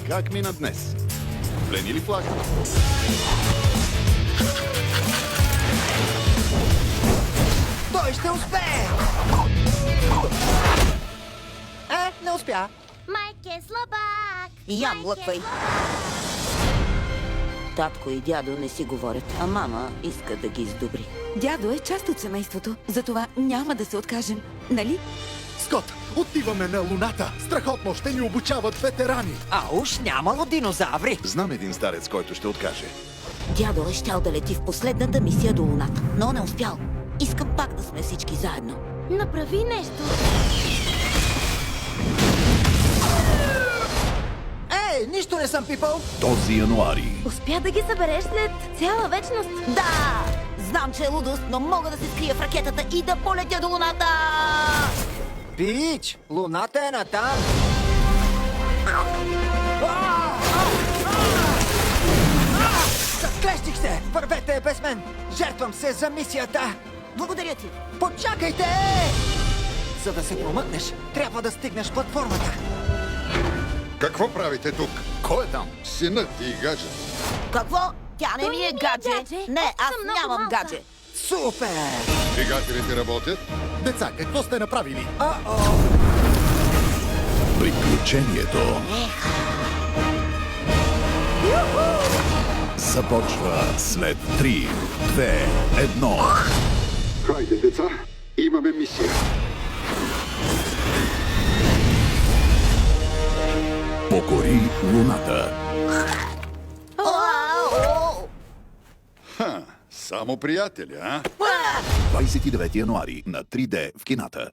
Как мина днес? Плени ли флага? Той ще успее! Не успя. Майк е слабак! Ям лъквай. Татко и дядо не си говорят, а мама иска да ги издобри. Дядо е част от семейството, затова няма да се откажем, нали? Скот, отиваме на Луната! Страхотно, ще ни обучават ветерани! А уж нямало динозаври. Знам един старец, който ще откаже. Дядо е щял да лети в последната мисия до Луната, но не успял. Искам пак да сме всички заедно. Направи нещо! Нищо не съм пипал. Този януари Успя да ги събереш след цяла вечност. Да! Знам, че е лудост, но мога да се скрия в ракетата и да полетя до Луната! Пич, Луната е натам. Заклещих се! Вървете без мен! Жертвам се за мисията! Благодаря ти! Почакайте! За да се промъкнеш, трябва да стигнеш платформата. Какво правите тук? кой е там? Синът ти и гаджет. Какво? Тя не ми е гадже! Не, аз съм много нямам малка. гадже! Супер! Двигателите работят? Деца, какво сте направили? Приключението започва след 3, 2, 1. Хайде, деца, имаме мисия. Покори Луната. Само приятели, а? 29 януари на 3D в кината.